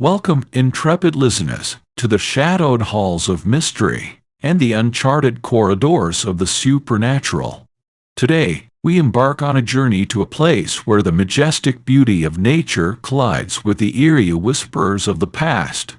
Welcome, intrepid listeners, to the shadowed halls of mystery and the uncharted corridors of the supernatural. Today, we embark on a journey to a place where the majestic beauty of nature collides with the eerie whispers of the past.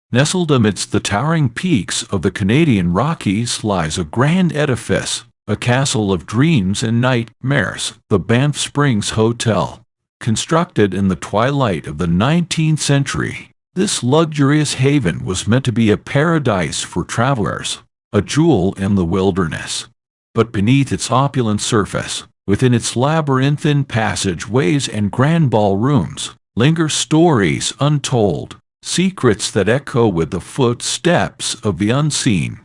Nestled amidst the towering peaks of the Canadian Rockies lies a grand edifice, a castle of dreams and nightmares, the Banff Springs Hotel. Constructed in the twilight of the 19th century, this luxurious haven was meant to be a paradise for travelers, a jewel in the wilderness. But beneath its opulent surface, within its labyrinthine passageways and grand ballrooms, linger stories untold, secrets that echo with the footsteps of the unseen.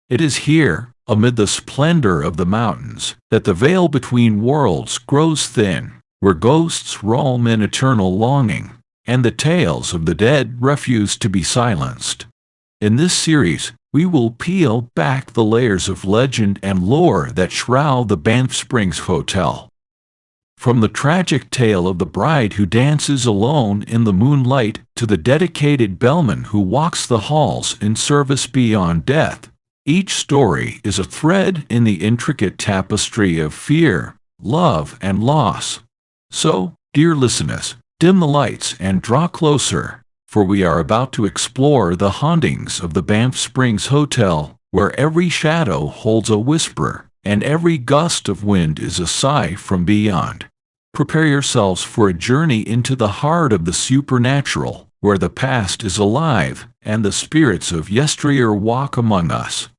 It is here, amid the splendor of the mountains, that the veil between worlds grows thin, where ghosts roam in eternal longing, and the tales of the dead refuse to be silenced. In this series, we will peel back the layers of legend and lore that shroud the Banff Springs Hotel. From the tragic tale of the bride who dances alone in the moonlight to the dedicated bellman who walks the halls in service beyond death, each story is a thread in the intricate tapestry of fear, love, and loss. So, dear listeners, dim the lights and draw closer, for we are about to explore the hauntings of the Banff Springs Hotel, where every shadow holds a whisper, and every gust of wind is a sigh from beyond. Prepare yourselves for a journey into the heart of the supernatural, where the past is alive, and the spirits of yesteryear walk among us.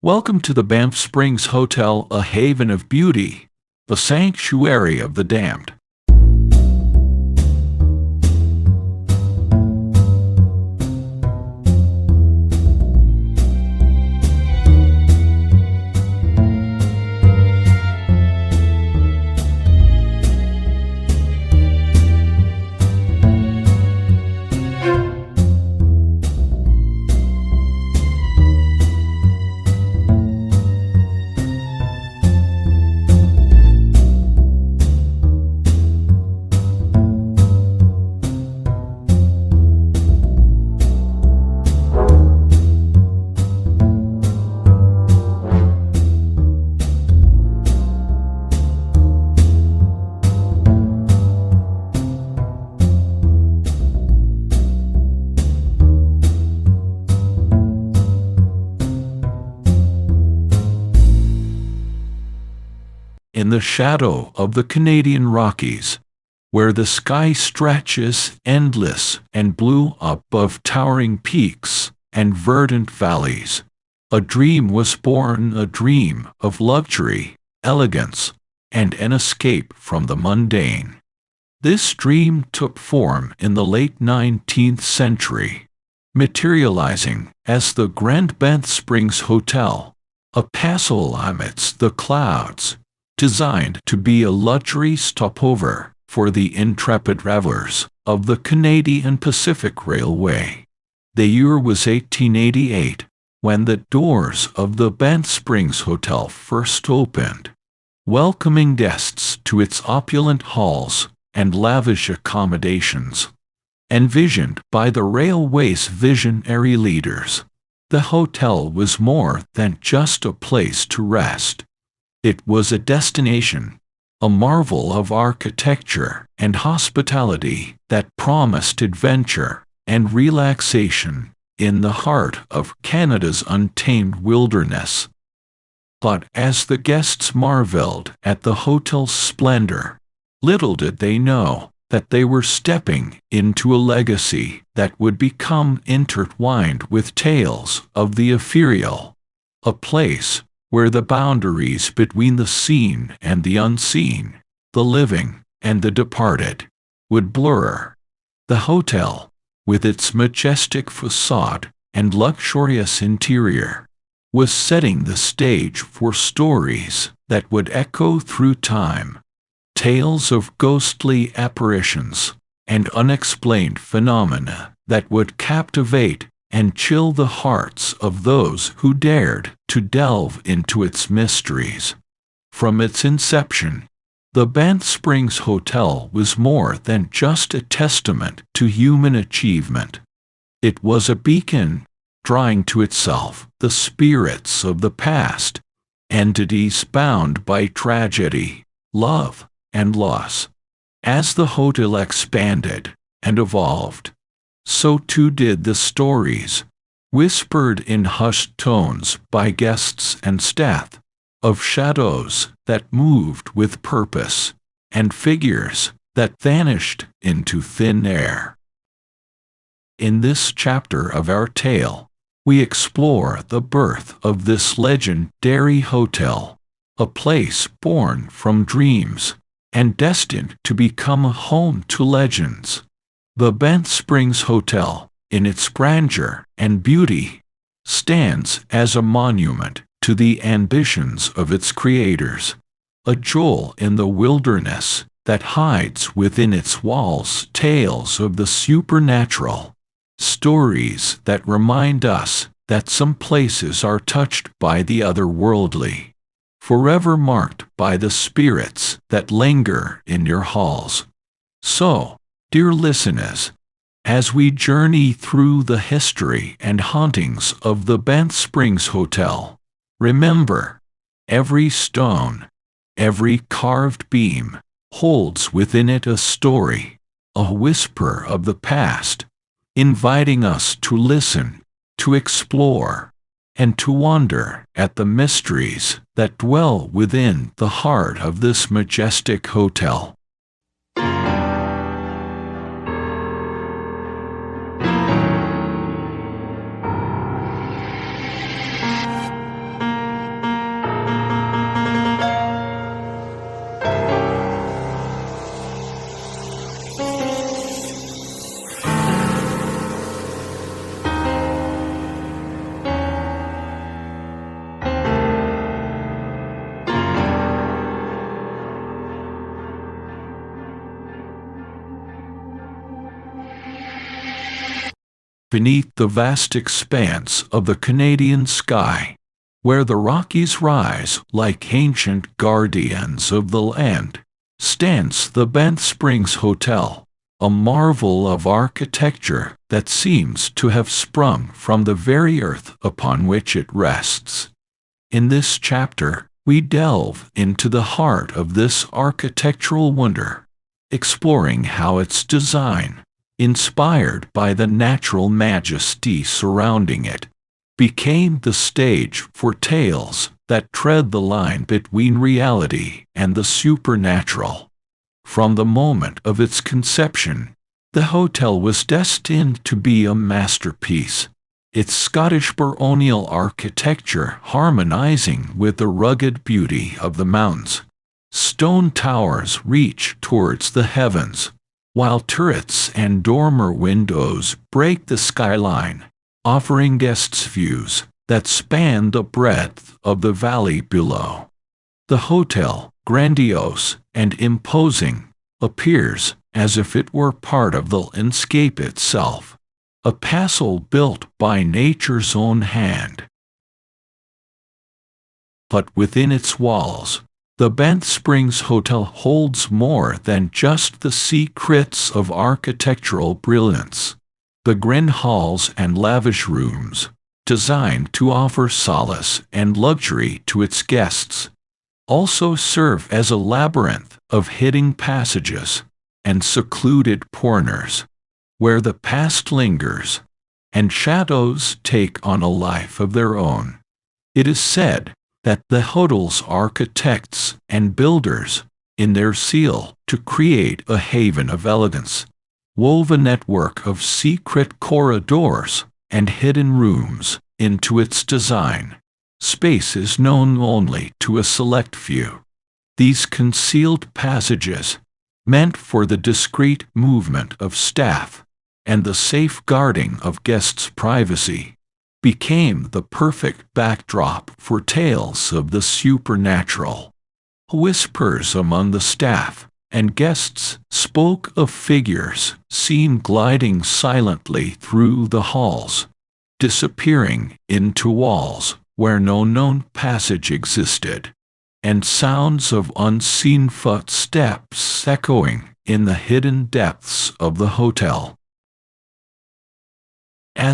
Welcome to the Banff Springs Hotel, a haven of beauty, the sanctuary of the damned. In the shadow of the Canadian Rockies, where the sky stretches endless and blue above towering peaks and verdant valleys, a dream was born, a dream of luxury, elegance, and an escape from the mundane. This dream took form in the late 19th century, materializing as the Grand Banff Springs Hotel, a castle amidst the clouds, designed to be a luxury stopover for the intrepid travelers of the Canadian Pacific Railway. The year was 1888, when the doors of the Banff Springs Hotel first opened, welcoming guests to its opulent halls and lavish accommodations. Envisioned by the railway's visionary leaders, the hotel was more than just a place to rest. It was a destination, a marvel of architecture and hospitality that promised adventure and relaxation in the heart of Canada's untamed wilderness. But as the guests marveled at the hotel's splendor, little did they know that they were stepping into a legacy that would become intertwined with tales of the ethereal, a place where the boundaries between the seen and the unseen, the living and the departed, would blur. The hotel, with its majestic facade and luxurious interior, was setting the stage for stories that would echo through time, tales of ghostly apparitions and unexplained phenomena that would captivate and chill the hearts of those who dared to delve into its mysteries. From its inception, the Banff Springs Hotel was more than just a testament to human achievement. It was a beacon, drawing to itself the spirits of the past, entities bound by tragedy, love, and loss. As the hotel expanded and evolved, so too did the stories, whispered in hushed tones by guests and staff, of shadows that moved with purpose, and figures that vanished into thin air. In this chapter of our tale, we explore the birth of this legendary hotel, a place born from dreams and destined to become a home to legends. The Banff Springs Hotel, in its grandeur and beauty, stands as a monument to the ambitions of its creators, a jewel in the wilderness that hides within its walls tales of the supernatural, stories that remind us that some places are touched by the otherworldly, forever marked by the spirits that linger in your halls. So, dear listeners, as we journey through the history and hauntings of the Banff Springs Hotel, remember, every stone, every carved beam, holds within it a story, a whisper of the past, inviting us to listen, to explore, and to wonder at the mysteries that dwell within the heart of this majestic hotel. Beneath the vast expanse of the Canadian sky, where the Rockies rise like ancient guardians of the land, stands the Banff Springs Hotel, a marvel of architecture that seems to have sprung from the very earth upon which it rests. In this chapter, we delve into the heart of this architectural wonder, exploring how its design, inspired by the natural majesty surrounding it, became the stage for tales that tread the line between reality and the supernatural. From the moment of its conception, the hotel was destined to be a masterpiece, its Scottish baronial architecture harmonizing with the rugged beauty of the mountains. Stone towers reach towards the heavens, while turrets and dormer windows break the skyline, offering guests views that span the breadth of the valley below. The hotel, grandiose and imposing, appears as if it were part of the landscape itself, a castle built by nature's own hand. But within its walls, the Banff Springs Hotel holds more than just the secrets of architectural brilliance. The grand halls and lavish rooms, designed to offer solace and luxury to its guests, also serve as a labyrinth of hidden passages and secluded corners, where the past lingers and shadows take on a life of their own. It is said that the hotel's architects and builders, in their zeal to create a haven of elegance, wove a network of secret corridors and hidden rooms into its design, spaces known only to a select few. These concealed passages, meant for the discreet movement of staff and the safeguarding of guests' privacy, became the perfect backdrop for tales of the supernatural. Whispers among the staff and guests spoke of figures seen gliding silently through the halls, disappearing into walls where no known passage existed, and sounds of unseen footsteps echoing in the hidden depths of the hotel.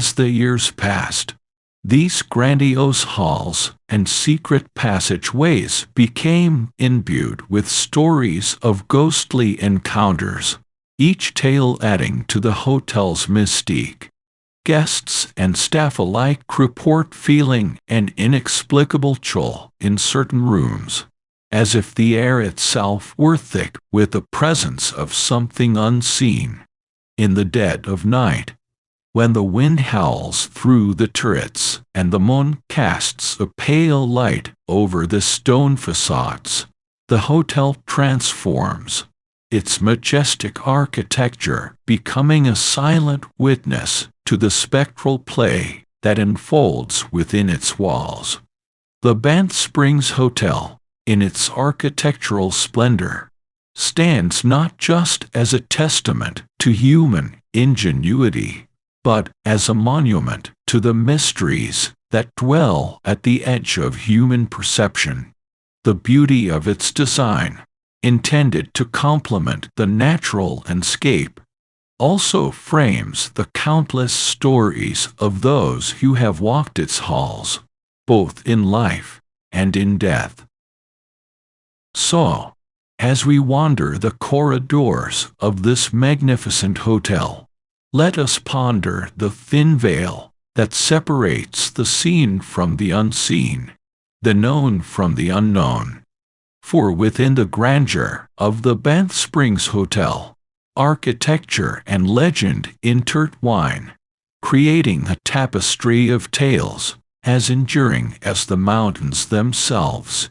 As the years passed, these grandiose halls and secret passageways became imbued with stories of ghostly encounters, each tale adding to the hotel's mystique. Guests and staff alike report feeling an inexplicable chill in certain rooms, as if the air itself were thick with the presence of something unseen. In the dead of night, when the wind howls through the turrets and the moon casts a pale light over the stone facades, the hotel transforms, its majestic architecture becoming a silent witness to the spectral play that unfolds within its walls. The Banff Springs Hotel, in its architectural splendor, stands not just as a testament to human ingenuity, but as a monument to the mysteries that dwell at the edge of human perception. The beauty of its design, intended to complement the natural landscape, also frames the countless stories of those who have walked its halls, both in life and in death. So, as we wander the corridors of this magnificent hotel, let us ponder the thin veil that separates the seen from the unseen, the known from the unknown. For within the grandeur of the Banff Springs Hotel, architecture and legend intertwine, creating a tapestry of tales as enduring as the mountains themselves.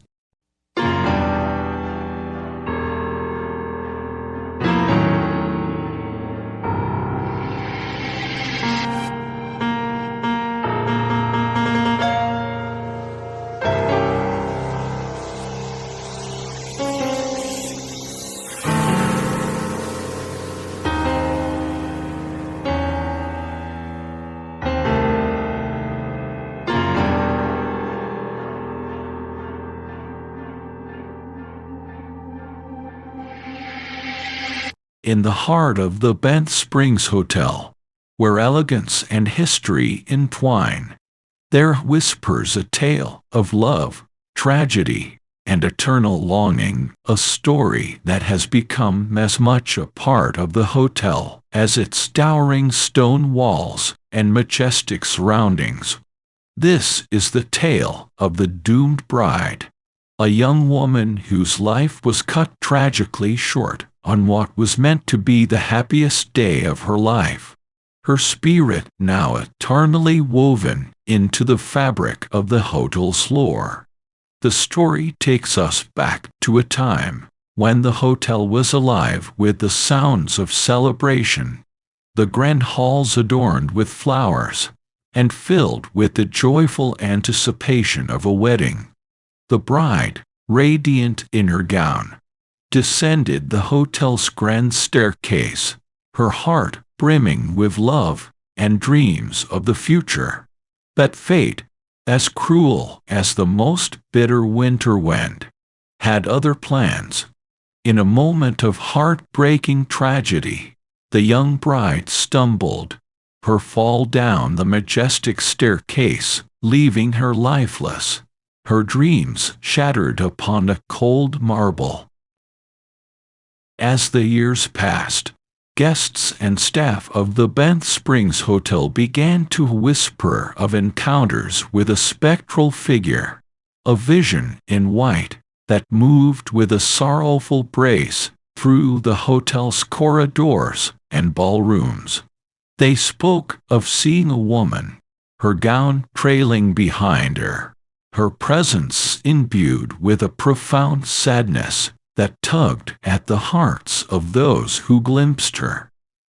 In the heart of the Banff Springs Hotel, where elegance and history entwine, there whispers a tale of love, tragedy, and eternal longing, a story that has become as much a part of the hotel as its towering stone walls and majestic surroundings. This is the tale of the doomed bride, a young woman whose life was cut tragically short on what was meant to be the happiest day of her life, her spirit now eternally woven into the fabric of the hotel's lore. The story takes us back to a time when the hotel was alive with the sounds of celebration, the grand halls adorned with flowers, and filled with the joyful anticipation of a wedding. The bride, radiant in her gown, descended the hotel's grand staircase, her heart brimming with love and dreams of the future. But fate, as cruel as the most bitter winter wind, had other plans. In a moment of heartbreaking tragedy, the young bride stumbled, her fall down the majestic staircase, leaving her lifeless, her dreams shattered upon a cold marble. As the years passed, guests and staff of the Banff Springs Hotel began to whisper of encounters with a spectral figure, a vision in white that moved with a sorrowful grace through the hotel's corridors and ballrooms. They spoke of seeing a woman, her gown trailing behind her, her presence imbued with a profound sadness that tugged at the hearts of those who glimpsed her.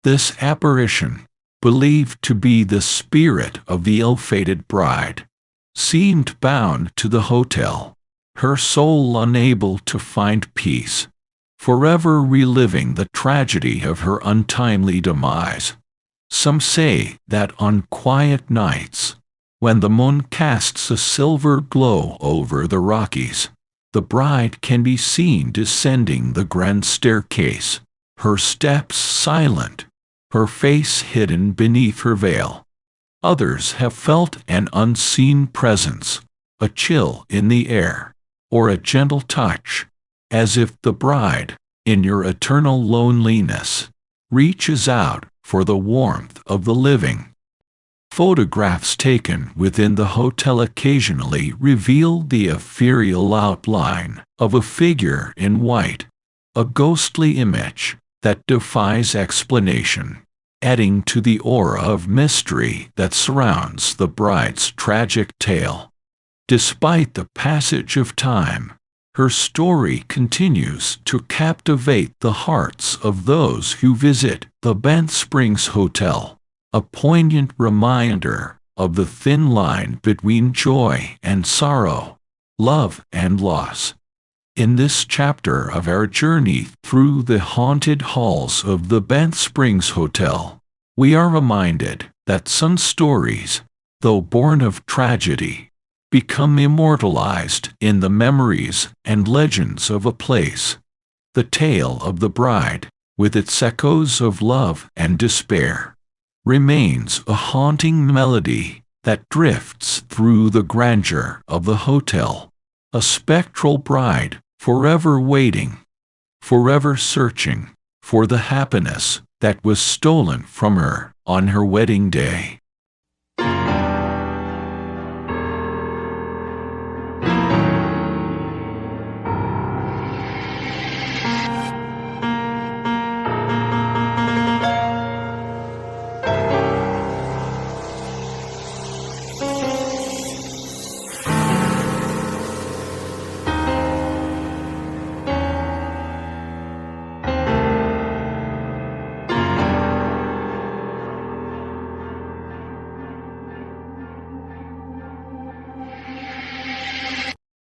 This apparition, believed to be the spirit of the ill-fated bride, seemed bound to the hotel, her soul unable to find peace, forever reliving the tragedy of her untimely demise. Some say that on quiet nights, when the moon casts a silver glow over the Rockies, the bride can be seen descending the grand staircase, her steps silent, her face hidden beneath her veil. Others have felt an unseen presence, a chill in the air, or a gentle touch, as if the bride, in your eternal loneliness, reaches out for the warmth of the living. Photographs taken within the hotel occasionally reveal the ethereal outline of a figure in white, a ghostly image that defies explanation, adding to the aura of mystery that surrounds the bride's tragic tale. Despite the passage of time, her story continues to captivate the hearts of those who visit the Banff Springs Hotel, a poignant reminder of the thin line between joy and sorrow, love and loss. In this chapter of our journey through the haunted halls of the Banff Springs Hotel, we are reminded that some stories, though born of tragedy, become immortalized in the memories and legends of a place. The tale of the bride, with its echoes of love and despair, remains a haunting melody that drifts through the grandeur of the hotel, a spectral bride forever waiting, forever searching for the happiness that was stolen from her on her wedding day.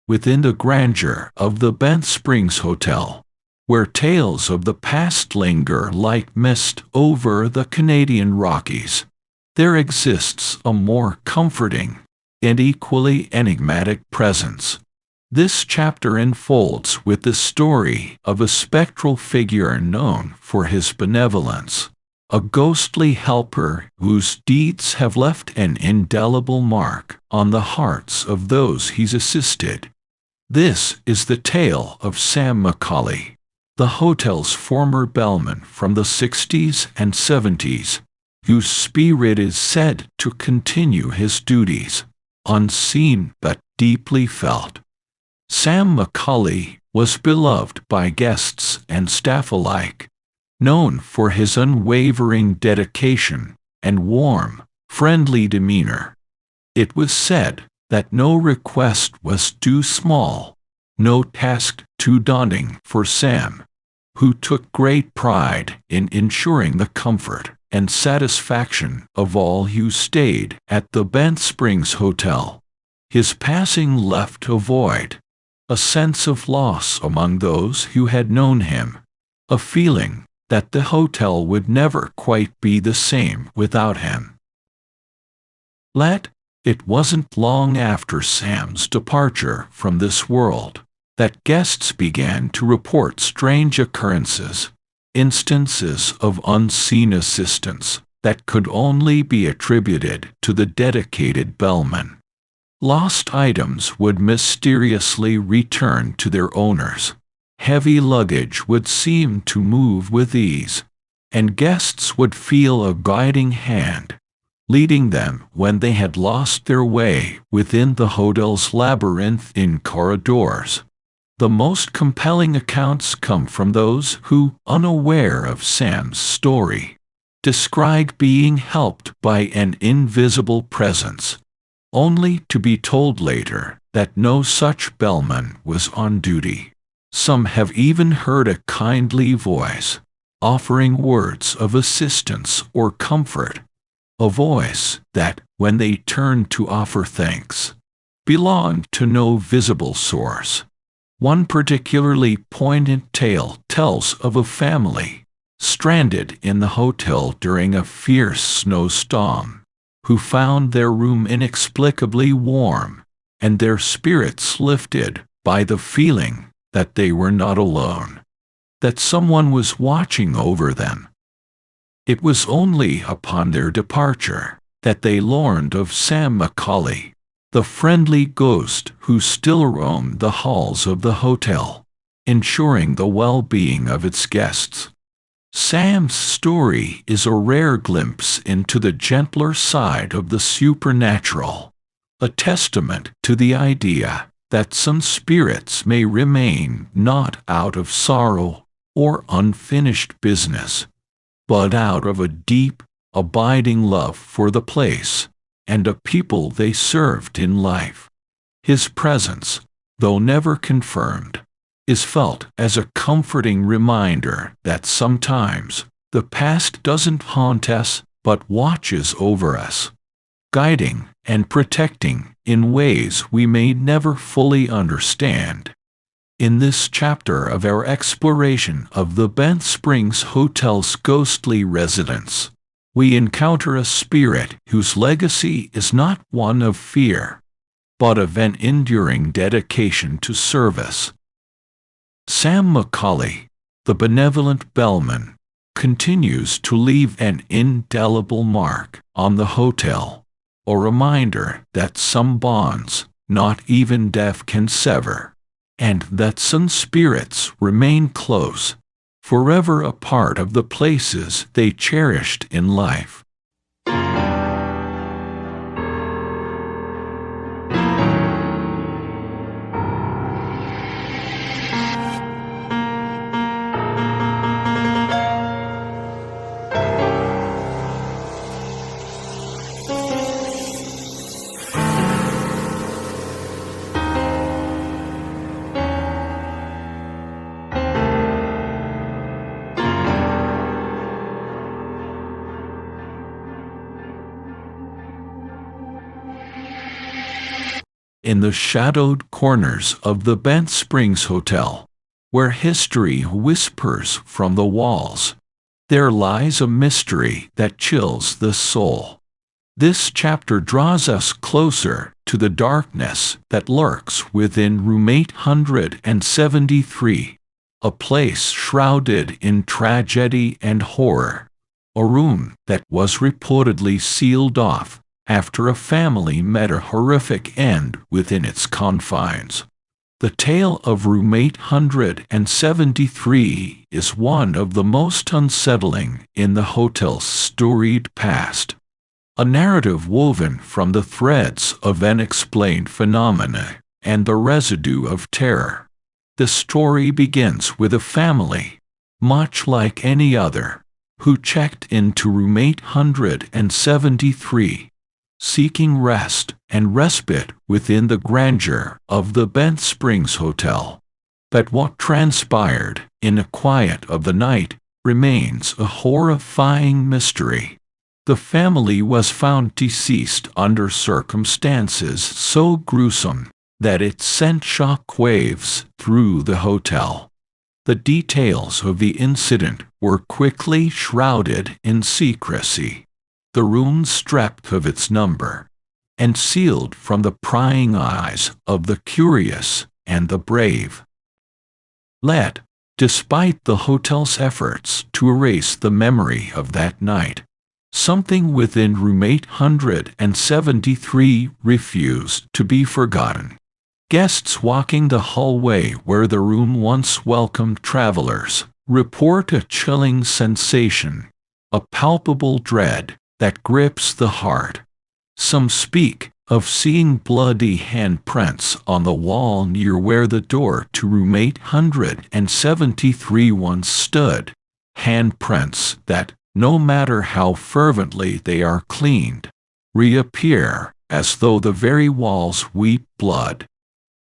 Within the grandeur of the Banff Springs Hotel, where tales of the past linger like mist over the Canadian Rockies, there exists a more comforting and equally enigmatic presence. This chapter unfolds with the story of a spectral figure known for his benevolence, a ghostly helper whose deeds have left an indelible mark on the hearts of those he's assisted. This is the tale of Sam Macaulay, the hotel's former bellman from the 60s and 70s, whose spirit is said to continue his duties, unseen but deeply felt. Sam Macaulay was beloved by guests and staff alike, known for his unwavering dedication and warm, friendly demeanor. It was said that no request was too small, no task too daunting for Sam, who took great pride in ensuring the comfort and satisfaction of all who stayed at the Banff Springs Hotel. His passing left a void, a sense of loss among those who had known him, a feeling that the hotel would never quite be the same without him. It wasn't long after Sam's departure from this world that guests began to report strange occurrences, instances of unseen assistance that could only be attributed to the dedicated bellman. Lost items would mysteriously return to their owners, heavy luggage would seem to move with ease, and guests would feel a guiding hand, leading them when they had lost their way within the hotel's labyrinthine corridors. The most compelling accounts come from those who, unaware of Sam's story, described being helped by an invisible presence, only to be told later that no such bellman was on duty. Some have even heard a kindly voice, offering words of assistance or comfort, a voice that, when they turned to offer thanks, belonged to no visible source. One particularly poignant tale tells of a family, stranded in the hotel during a fierce snowstorm, who found their room inexplicably warm, and their spirits lifted by the feeling that they were not alone, that someone was watching over them. It was only upon their departure that they learned of Sam Macaulay, the friendly ghost who still roamed the halls of the hotel, ensuring the well-being of its guests. Sam's story is a rare glimpse into the gentler side of the supernatural, a testament to the idea that some spirits may remain not out of sorrow or unfinished business, but out of a deep, abiding love for the place and a people they served in life. His presence, though never confirmed, is felt as a comforting reminder that sometimes the past doesn't haunt us but watches over us, guiding and protecting in ways we may never fully understand. In this chapter of our exploration of the Banff Springs Hotel's ghostly residence, we encounter a spirit whose legacy is not one of fear, but of an enduring dedication to service. Sam Macaulay, the benevolent bellman, continues to leave an indelible mark on the hotel, a reminder that some bonds not even death can sever, and that some spirits remain close, forever a part of the places they cherished in life. In the shadowed corners of the Banff Springs Hotel, where history whispers from the walls, there lies a mystery that chills the soul. This chapter draws us closer to the darkness that lurks within room 873, a place shrouded in tragedy and horror, a room that was reportedly sealed off after a family met a horrific end within its confines. The tale of room 873 is one of the most unsettling in the hotel's storied past, a narrative woven from the threads of unexplained phenomena and the residue of terror. The story begins with a family, much like any other, who checked into room 873, seeking rest and respite within the grandeur of the Banff Springs Hotel. But what transpired in the quiet of the night remains a horrifying mystery. The family was found deceased under circumstances so gruesome that it sent shockwaves through the hotel. The details of the incident were quickly shrouded in secrecy, the room stripped of its number, and sealed from the prying eyes of the curious and the brave. Yet, despite the hotel's efforts to erase the memory of that night, something within room 873 refused to be forgotten. Guests walking the hallway where the room once welcomed travelers report a chilling sensation, a palpable dread that grips the heart. Some speak of seeing bloody handprints on the wall near where the door to room 873 once stood, handprints that, no matter how fervently they are cleaned, reappear as though the very walls weep blood.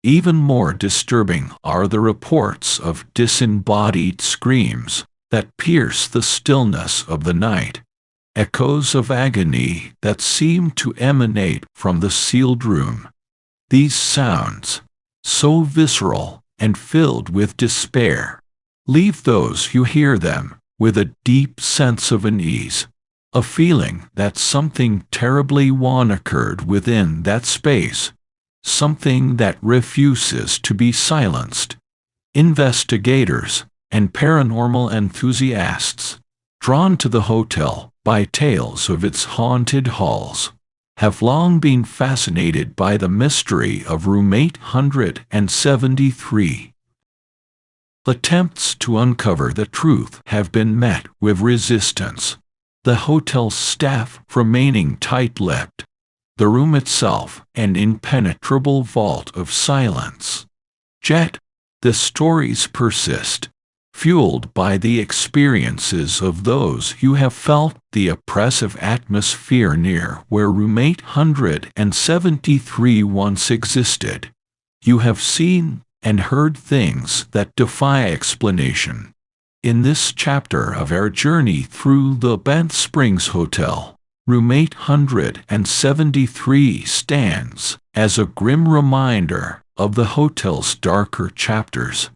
Even more disturbing are the reports of disembodied screams that pierce the stillness of the night, echoes of agony that seem to emanate from the sealed room. These sounds, so visceral and filled with despair, leave those who hear them with a deep sense of unease, a feeling that something terribly wrong occurred within that space, something that refuses to be silenced. Investigators and paranormal enthusiasts drawn to the hotel by tales of its haunted halls, have long been fascinated by the mystery of room 873. Attempts to uncover the truth have been met with resistance, the hotel's staff remaining tight-lipped, the room itself an impenetrable vault of silence. Yet, the stories persist, fueled by the experiences of those who have felt the oppressive atmosphere near where room 873 once existed. You have seen and heard things that defy explanation. In this chapter of our journey through the Banff Springs Hotel, room 873 stands as a grim reminder of the hotel's darker chapters.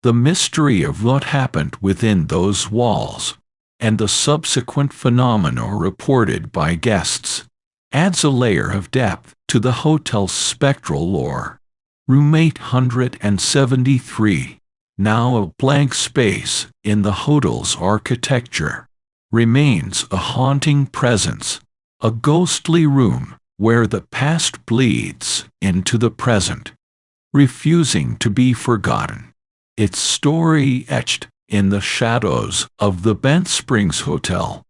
The mystery of what happened within those walls, and the subsequent phenomena reported by guests, adds a layer of depth to the hotel's spectral lore. Room 873, now a blank space in the hotel's architecture, remains a haunting presence, a ghostly room where the past bleeds into the present, refusing to be forgotten. Its story etched in the shadows of the Banff Springs Hotel.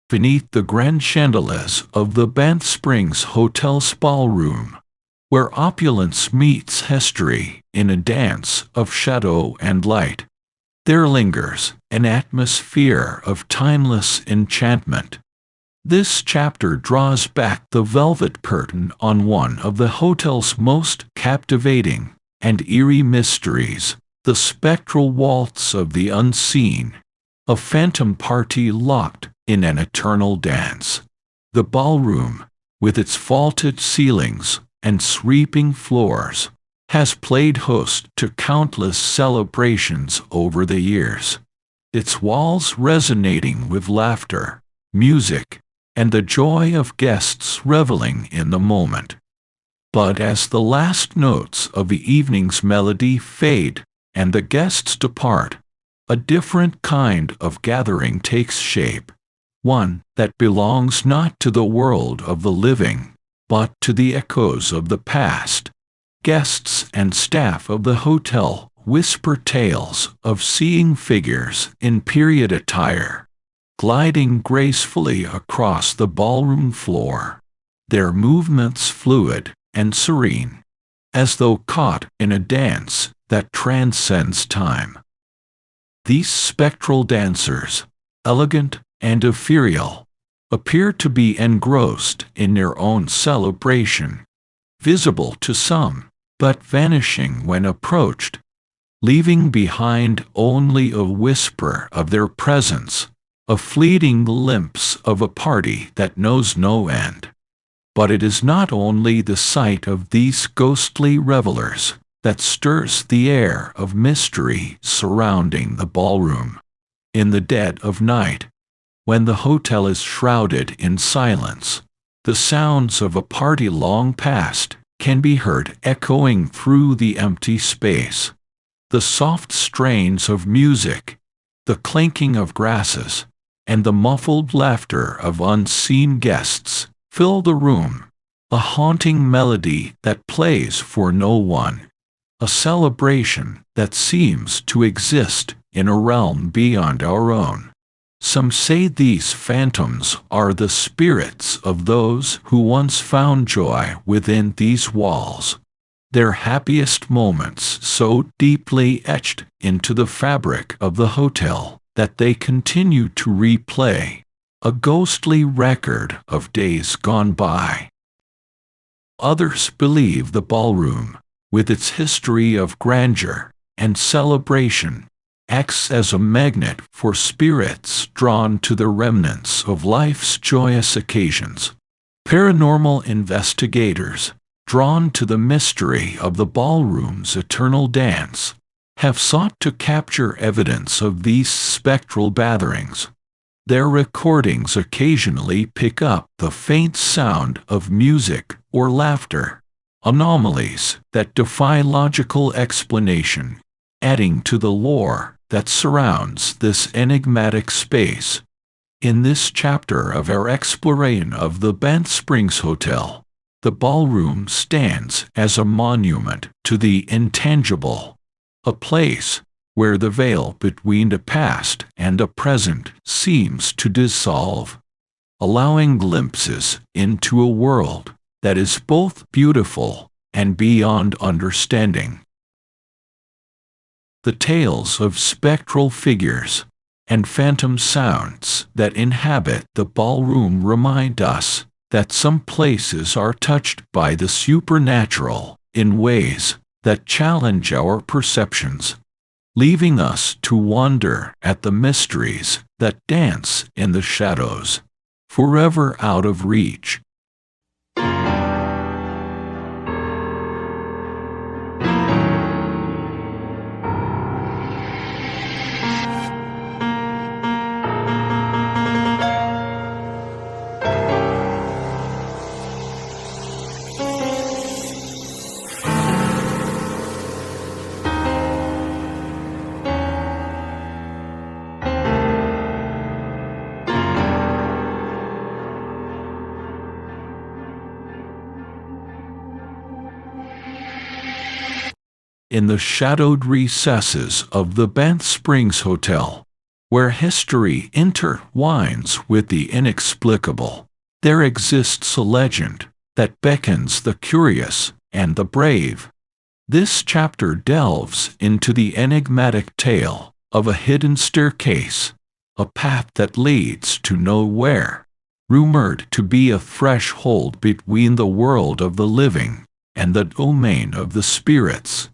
Beneath the grand chandeliers of the Banff Springs Hotel's ballroom, where opulence meets history in a dance of shadow and light, there lingers an atmosphere of timeless enchantment. This chapter draws back the velvet curtain on one of the hotel's most captivating and eerie mysteries, the spectral waltz of the unseen, a phantom party locked in an eternal dance. The ballroom, with its vaulted ceilings and sweeping floors, has played host to countless celebrations over the years, its walls resonating with laughter, music, and the joy of guests reveling in the moment. But as the last notes of the evening's melody fade and the guests depart, a different kind of gathering takes shape. One that belongs not to the world of the living, but to the echoes of the past. Guests and staff of the hotel whisper tales of seeing figures in period attire, gliding gracefully across the ballroom floor, their movements fluid and serene, as though caught in a dance that transcends time. These spectral dancers, elegant and ethereal, appear to be engrossed in their own celebration, visible to some, but vanishing when approached, leaving behind only a whisper of their presence, a fleeting glimpse of a party that knows no end. But it is not only the sight of these ghostly revelers that stirs the air of mystery surrounding the ballroom. In the dead of night, when the hotel is shrouded in silence, the sounds of a party long past can be heard echoing through the empty space. The soft strains of music, the clinking of grasses, and the muffled laughter of unseen guests fill the room, a haunting melody that plays for no one, a celebration that seems to exist in a realm beyond our own. Some say these phantoms are the spirits of those who once found joy within these walls, their happiest moments so deeply etched into the fabric of the hotel that they continue to replay, a ghostly record of days gone by. Others believe the ballroom, with its history of grandeur, and celebration, acts as a magnet for spirits drawn to the remnants of life's joyous occasions. Paranormal investigators, drawn to the mystery of the ballroom's eternal dance, have sought to capture evidence of these spectral gatherings. Their recordings occasionally pick up the faint sound of music or laughter, anomalies that defy logical explanation, adding to the lore that surrounds this enigmatic space. In this chapter of our exploration of the Banff Springs Hotel, the ballroom stands as a monument to the intangible, a place where the veil between the past and the present seems to dissolve, allowing glimpses into a world that is both beautiful and beyond understanding. The tales of spectral figures and phantom sounds that inhabit the ballroom remind us that some places are touched by the supernatural in ways that challenge our perceptions, leaving us to wonder at the mysteries that dance in the shadows, forever out of reach. In the shadowed recesses of the Banff Springs Hotel, where history intertwines with the inexplicable, there exists a legend that beckons the curious and the brave. This chapter delves into the enigmatic tale of a hidden staircase, a path that leads to nowhere, rumored to be a threshold between the world of the living and the domain of the spirits.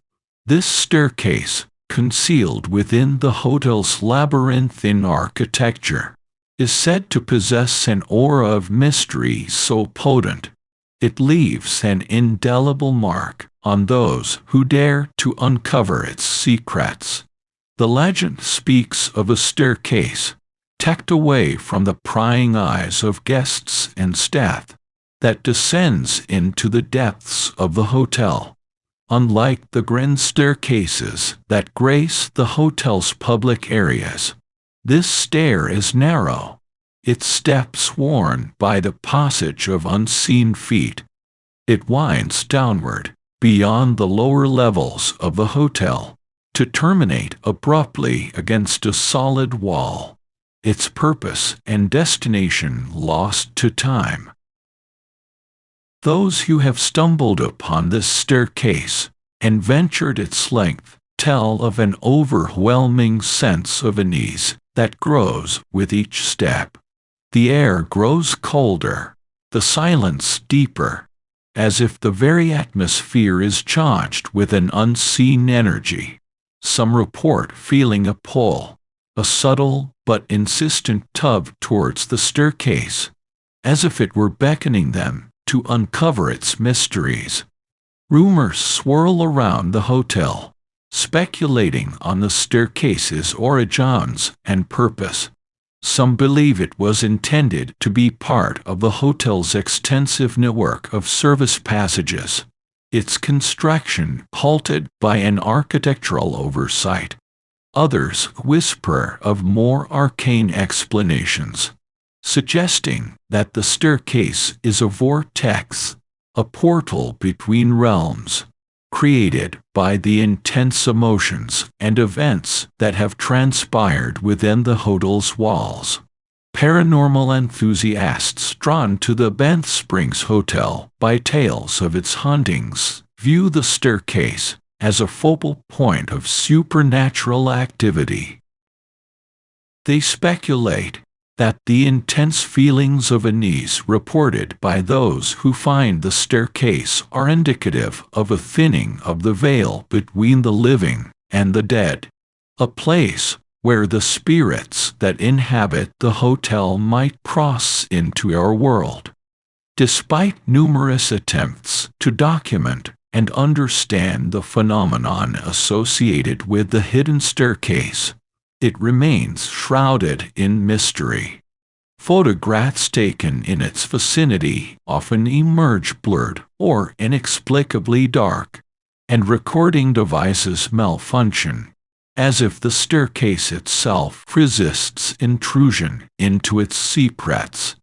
This staircase, concealed within the hotel's labyrinthine architecture, is said to possess an aura of mystery so potent, it leaves an indelible mark on those who dare to uncover its secrets. The legend speaks of a staircase, tucked away from the prying eyes of guests and staff, that descends into the depths of the hotel. Unlike the grand staircases that grace the hotel's public areas, this stair is narrow, its steps worn by the passage of unseen feet. It winds downward, beyond the lower levels of the hotel, to terminate abruptly against a solid wall, its purpose and destination lost to time. Those who have stumbled upon this staircase and ventured its length tell of an overwhelming sense of unease that grows with each step. The air grows colder, the silence deeper, as if the very atmosphere is charged with an unseen energy. Some report feeling a pull, a subtle but insistent tug towards the staircase, as if it were beckoning them to uncover its mysteries. Rumors swirl around the hotel, speculating on the staircase's origins and purpose. Some believe it was intended to be part of the hotel's extensive network of service passages, its construction halted by an architectural oversight. Others whisper of more arcane explanations, suggesting that the staircase is a vortex, a portal between realms, created by the intense emotions and events that have transpired within the hotel's walls. Paranormal enthusiasts drawn to the Banff Springs Hotel by tales of its hauntings view the staircase as a focal point of supernatural activity. They speculate that the intense feelings of unease reported by those who find the staircase are indicative of a thinning of the veil between the living and the dead, a place where the spirits that inhabit the hotel might cross into our world. Despite numerous attempts to document and understand the phenomenon associated with the hidden staircase, it remains shrouded in mystery. Photographs taken in its vicinity often emerge blurred or inexplicably dark, and recording devices malfunction, as if the staircase itself resists intrusion into its secrets.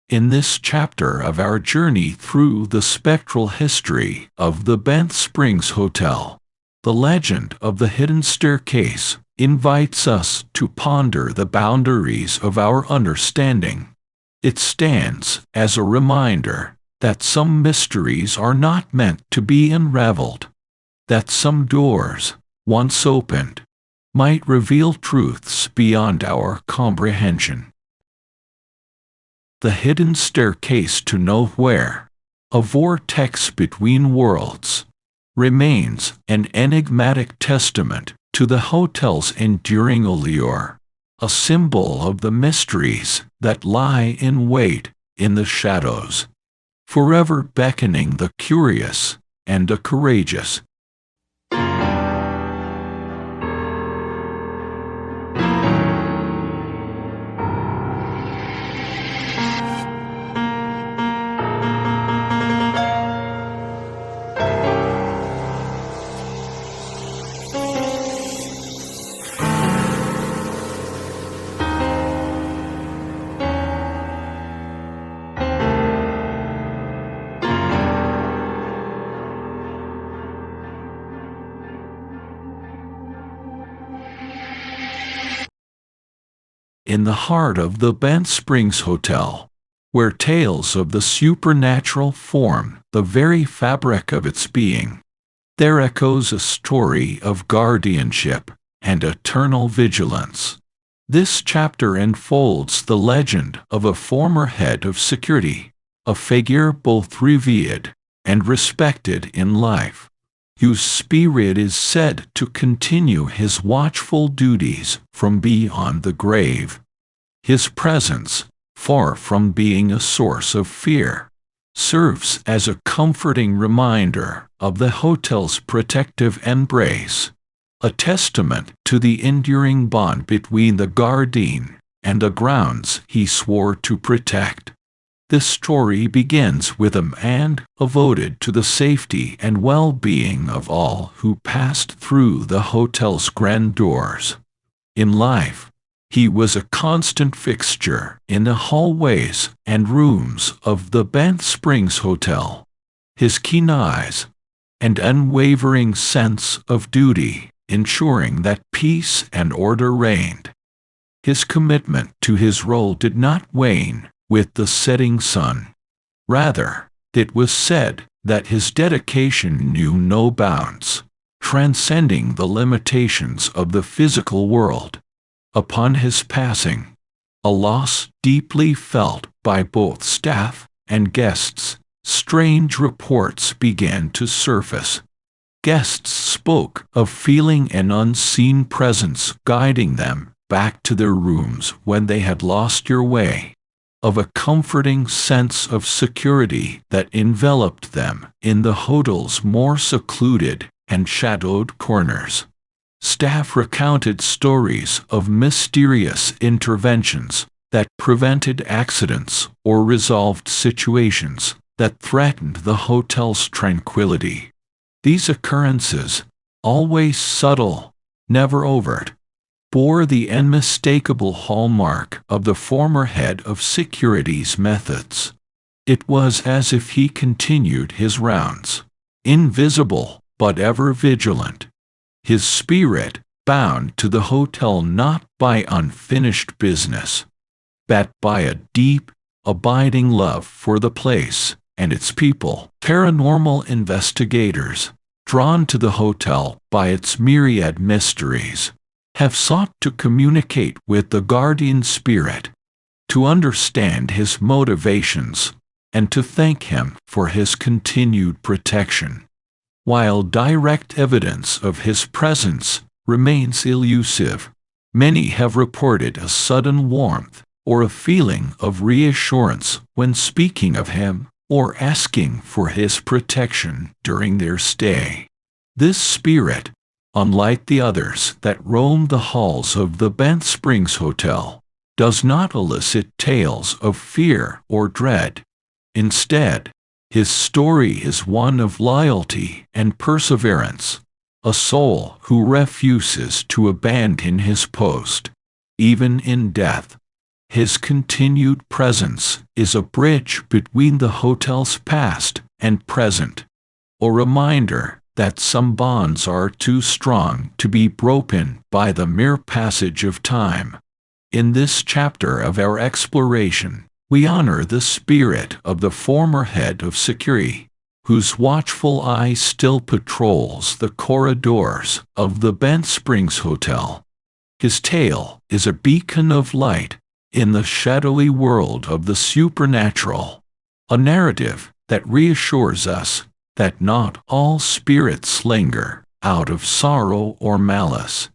In this chapter of our journey through the spectral history of the Banff Springs Hotel, the legend of the hidden staircase invites us to ponder the boundaries of our understanding. It stands as a reminder that some mysteries are not meant to be unraveled, that some doors, once opened, might reveal truths beyond our comprehension. The hidden staircase to nowhere, a vortex between worlds, remains an enigmatic testament to the hotel's enduring allure, a symbol of the mysteries that lie in wait in the shadows, forever beckoning the curious and the courageous. In the heart of the Banff Springs Hotel, where tales of the supernatural form the very fabric of its being, there echoes a story of guardianship and eternal vigilance. This chapter unfolds the legend of a former head of security, a figure both revered and respected in life, whose spirit is said to continue his watchful duties from beyond the grave. His presence, far from being a source of fear, serves as a comforting reminder of the hotel's protective embrace, a testament to the enduring bond between the guardian and the grounds he swore to protect. This story begins with a man devoted to the safety and well-being of all who passed through the hotel's grand doors. In life, he was a constant fixture in the hallways and rooms of the Banff Springs Hotel. His keen eyes and unwavering sense of duty ensuring that peace and order reigned. His commitment to his role did not wane with the setting sun. Rather, it was said that his dedication knew no bounds, transcending the limitations of the physical world. Upon his passing, a loss deeply felt by both staff and guests, strange reports began to surface. Guests spoke of feeling an unseen presence guiding them back to their rooms when they had lost their way, of a comforting sense of security that enveloped them in the hotel's more secluded and shadowed corners. Staff recounted stories of mysterious interventions that prevented accidents or resolved situations that threatened the hotel's tranquility. These occurrences, always subtle, never overt, bore the unmistakable hallmark of the former head of security's methods. It was as if he continued his rounds, invisible but ever vigilant, his spirit bound to the hotel not by unfinished business, but by a deep, abiding love for the place and its people. Paranormal investigators, drawn to the hotel by its myriad mysteries, have sought to communicate with the guardian spirit, to understand his motivations, and to thank him for his continued protection. While direct evidence of his presence remains elusive. Many have reported a sudden warmth or a feeling of reassurance when speaking of him or asking for his protection during their stay. This spirit, unlike the others that roam the halls of the Banff Springs Hotel, does not elicit tales of fear or dread. Instead, his story is one of loyalty and perseverance, a soul who refuses to abandon his post, even in death. His continued presence is a bridge between the hotel's past and present, a reminder that some bonds are too strong to be broken by the mere passage of time. In this chapter of our exploration, we honor the spirit of the former head of security, whose watchful eye still patrols the corridors of the Banff Springs Hotel. His tale is a beacon of light in the shadowy world of the supernatural, a narrative that reassures us that not all spirits linger out of sorrow or malice.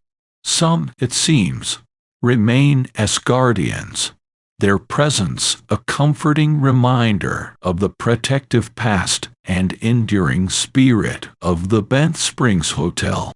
Some, it seems, remain as guardians, their presence a comforting reminder of the protective past and enduring spirit of the Banff Springs Hotel.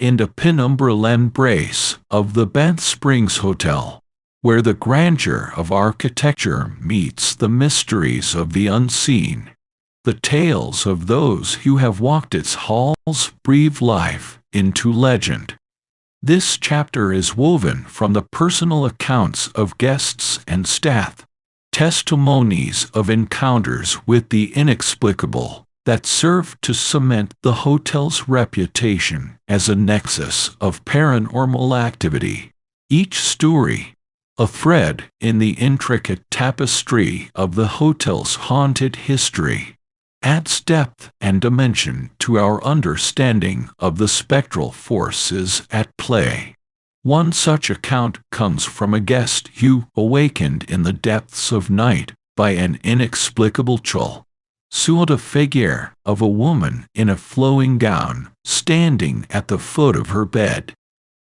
In the penumbral embrace of the Banff Springs Hotel, where the grandeur of architecture meets the mysteries of the unseen, the tales of those who have walked its halls breathe life into legend. This chapter is woven from the personal accounts of guests and staff, testimonies of encounters with the inexplicable, that serve to cement the hotel's reputation as a nexus of paranormal activity. Each story, a thread in the intricate tapestry of the hotel's haunted history, adds depth and dimension to our understanding of the spectral forces at play. One such account comes from a guest who, awakened in the depths of night by an inexplicable chill, saw the figure of a woman in a flowing gown standing at the foot of her bed.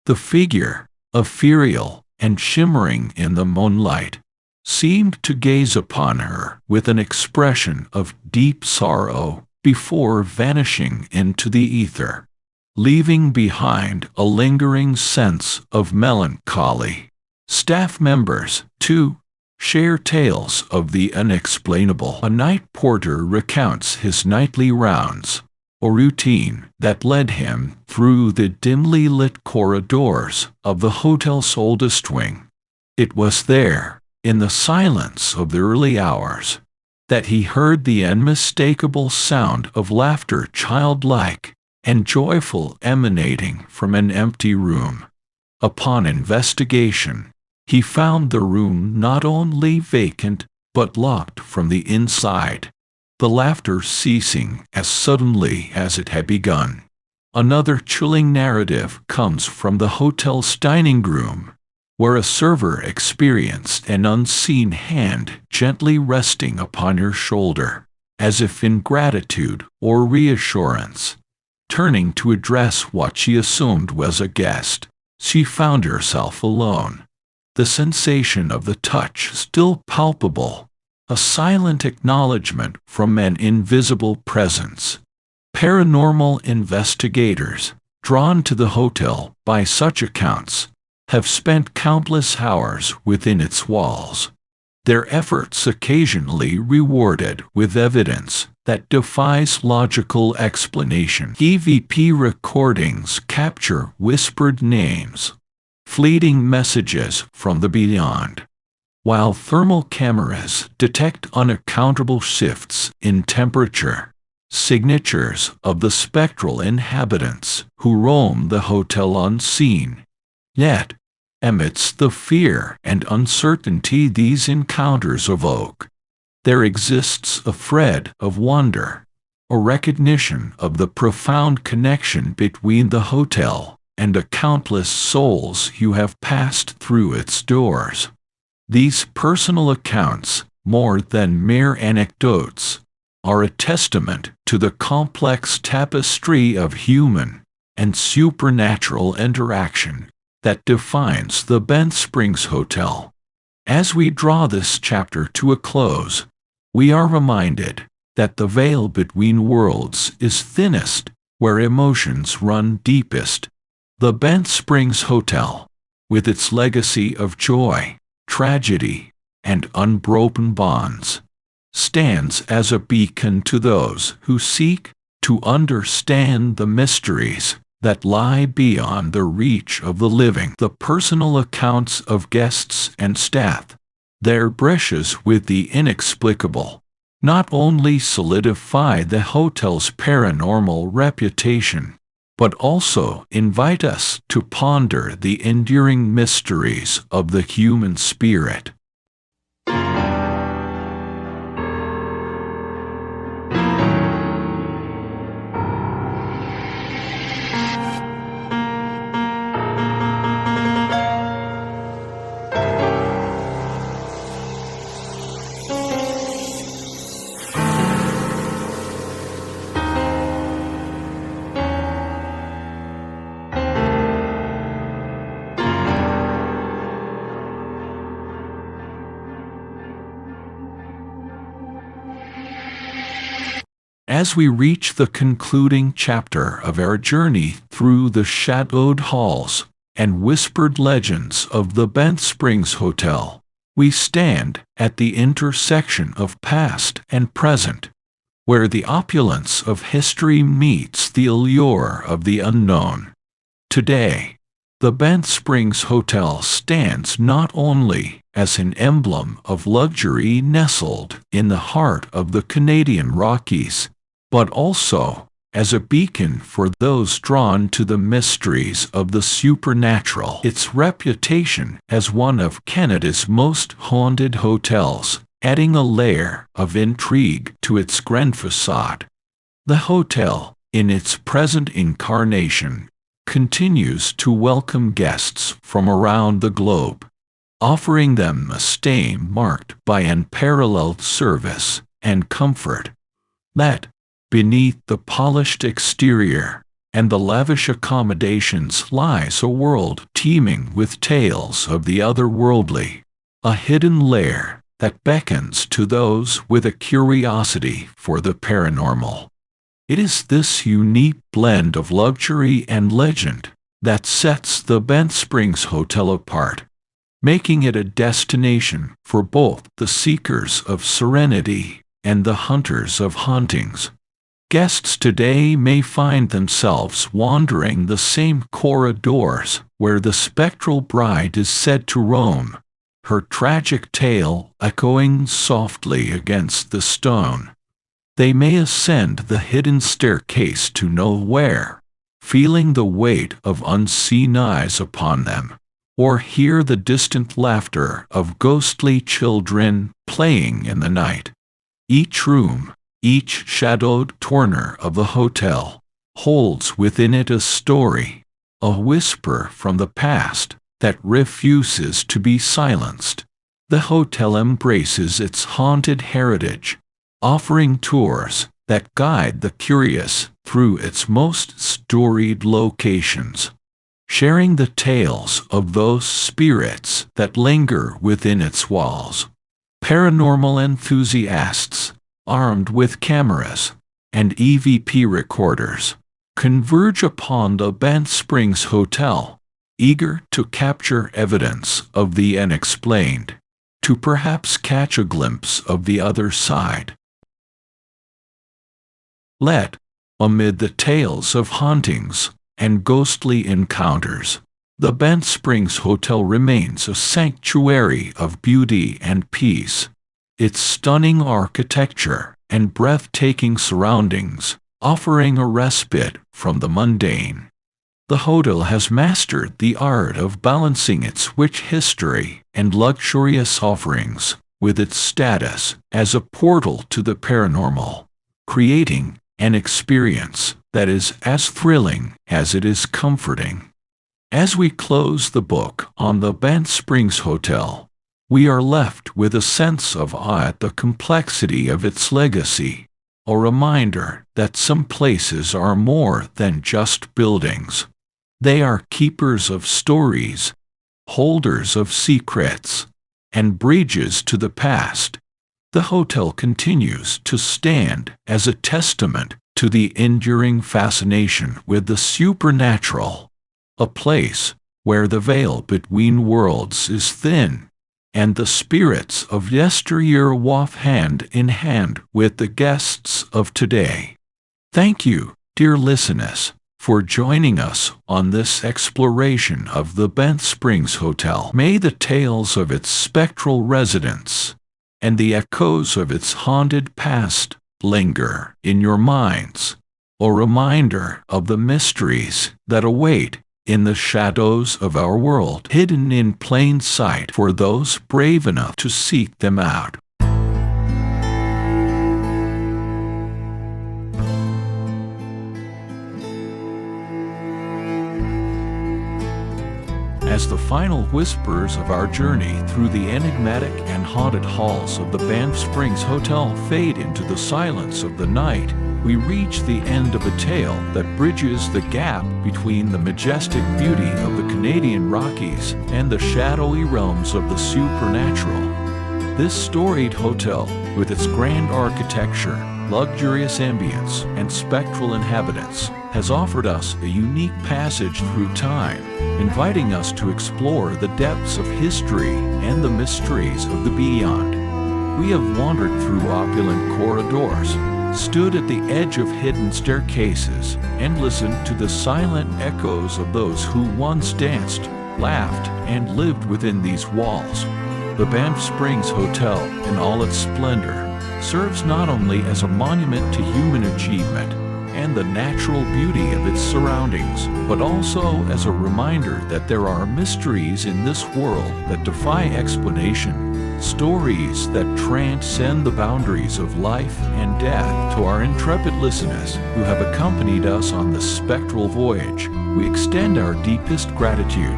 The figure, ethereal and shimmering in the moonlight, seemed to gaze upon her with an expression of deep sorrow before vanishing into the ether, leaving behind a lingering sense of melancholy. Staff members, too, share tales of the unexplainable. A night porter recounts his nightly rounds, a routine that led him through the dimly lit corridors of the hotel's oldest wing. It was there, in the silence of the early hours, that he heard the unmistakable sound of laughter, childlike and joyful, emanating from an empty room. Upon investigation, he found the room not only vacant, but locked from the inside, the laughter ceasing as suddenly as it had begun. Another chilling narrative comes from the hotel's dining room, where a server experienced an unseen hand gently resting upon her shoulder, as if in gratitude or reassurance. Turning to address what she assumed was a guest, she found herself alone. The sensation of the touch still palpable, a silent acknowledgement from an invisible presence. Paranormal investigators, drawn to the hotel by such accounts, have spent countless hours within its walls, their efforts occasionally rewarded with evidence that defies logical explanation. EVP recordings capture whispered names, fleeting messages from the beyond, while thermal cameras detect unaccountable shifts in temperature, signatures of the spectral inhabitants who roam the hotel unseen. Yet, amidst the fear and uncertainty these encounters evoke, there exists a thread of wonder, a recognition of the profound connection between the hotel and the countless souls who have passed through its doors. These personal accounts, more than mere anecdotes, are a testament to the complex tapestry of human and supernatural interaction that defines the Banff Springs Hotel. As we draw this chapter to a close, we are reminded that the veil between worlds is thinnest where emotions run deepest. The Banff Springs Hotel, with its legacy of joy, tragedy, and unbroken bonds, stands as a beacon to those who seek to understand the mysteries that lie beyond the reach of the living. The personal accounts of guests and staff, their brushes with the inexplicable, not only solidify the hotel's paranormal reputation, but also invite us to ponder the enduring mysteries of the human spirit. As we reach the concluding chapter of our journey through the shadowed halls and whispered legends of the Banff Springs Hotel, we stand at the intersection of past and present, where the opulence of history meets the allure of the unknown. Today, the Banff Springs Hotel stands not only as an emblem of luxury nestled in the heart of the Canadian Rockies, but also as a beacon for those drawn to the mysteries of the supernatural. Its reputation as one of Canada's most haunted hotels, adding a layer of intrigue to its grand facade. The hotel, in its present incarnation, continues to welcome guests from around the globe, offering them a stay marked by unparalleled service and comfort. That, beneath the polished exterior and the lavish accommodations lies a world teeming with tales of the otherworldly, a hidden layer that beckons to those with a curiosity for the paranormal. It is this unique blend of luxury and legend that sets the Banff Springs Hotel apart, making it a destination for both the seekers of serenity and the hunters of hauntings. Guests today may find themselves wandering the same corridors where the spectral bride is said to roam, her tragic tale echoing softly against the stone. They may ascend the hidden staircase to nowhere, feeling the weight of unseen eyes upon them, or hear the distant laughter of ghostly children playing in the night. Each room, each shadowed corner of the hotel, holds within it a story, a whisper from the past that refuses to be silenced. The hotel embraces its haunted heritage, offering tours that guide the curious through its most storied locations, sharing the tales of those spirits that linger within its walls. Paranormal enthusiasts, armed with cameras and EVP recorders, converge upon the Banff Springs Hotel, eager to capture evidence of the unexplained, to perhaps catch a glimpse of the other side. Let, amid the tales of hauntings and ghostly encounters, the Banff Springs Hotel remains a sanctuary of beauty and peace, its stunning architecture and breathtaking surroundings, offering a respite from the mundane. The hotel has mastered the art of balancing its rich history and luxurious offerings with its status as a portal to the paranormal, creating an experience that is as thrilling as it is comforting. As we close the book on the Banff Springs Hotel, we are left with a sense of awe at the complexity of its legacy, a reminder that some places are more than just buildings. They are keepers of stories, holders of secrets, and bridges to the past. The hotel continues to stand as a testament to the enduring fascination with the supernatural, a place where the veil between worlds is thin, and the spirits of yesteryear waft hand in hand with the guests of today. Thank you, dear listeners, for joining us on this exploration of the Banff Springs Hotel. May the tales of its spectral residents and the echoes of its haunted past linger in your minds, a reminder of the mysteries that await in the shadows of our world, hidden in plain sight for those brave enough to seek them out. As the final whispers of our journey through the enigmatic and haunted halls of the Banff Springs Hotel fade into the silence of the night, we reach the end of a tale that bridges the gap between the majestic beauty of the Canadian Rockies and the shadowy realms of the supernatural. This storied hotel, with its grand architecture, luxurious ambience, and spectral inhabitants, has offered us a unique passage through time, inviting us to explore the depths of history and the mysteries of the beyond. We have wandered through opulent corridors, stood at the edge of hidden staircases, and listened to the silent echoes of those who once danced, laughed, and lived within these walls. The Banff Springs Hotel, in all its splendor, serves not only as a monument to human achievement and the natural beauty of its surroundings, but also as a reminder that there are mysteries in this world that defy explanation, stories that transcend the boundaries of life and death. To our intrepid listeners who have accompanied us on this spectral voyage, we extend our deepest gratitude.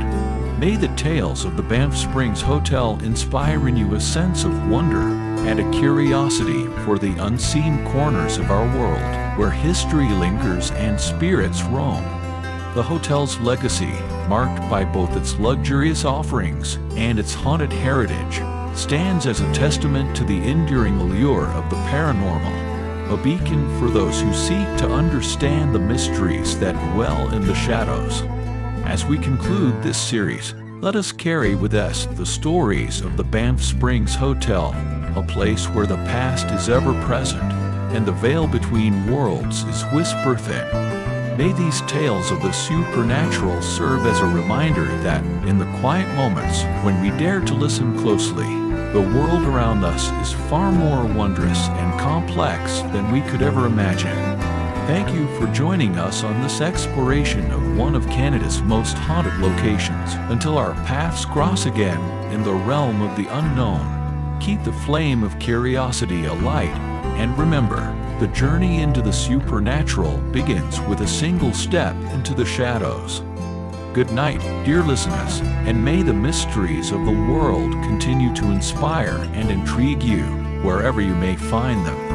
May the tales of the Banff Springs Hotel inspire in you a sense of wonder and a curiosity for the unseen corners of our world, where history lingers and spirits roam. The hotel's legacy, marked by both its luxurious offerings and its haunted heritage, stands as a testament to the enduring allure of the paranormal, a beacon for those who seek to understand the mysteries that dwell in the shadows. As we conclude this series, let us carry with us the stories of the Banff Springs Hotel, a place where the past is ever present and the veil between worlds is whisper thin. May these tales of the supernatural serve as a reminder that, in the quiet moments when we dare to listen closely, the world around us is far more wondrous and complex than we could ever imagine. Thank you for joining us on this exploration of one of Canada's most haunted locations. Until our paths cross again in the realm of the unknown, keep the flame of curiosity alight, and remember, the journey into the supernatural begins with a single step into the shadows. Good night, dear listeners, and may the mysteries of the world continue to inspire and intrigue you wherever you may find them.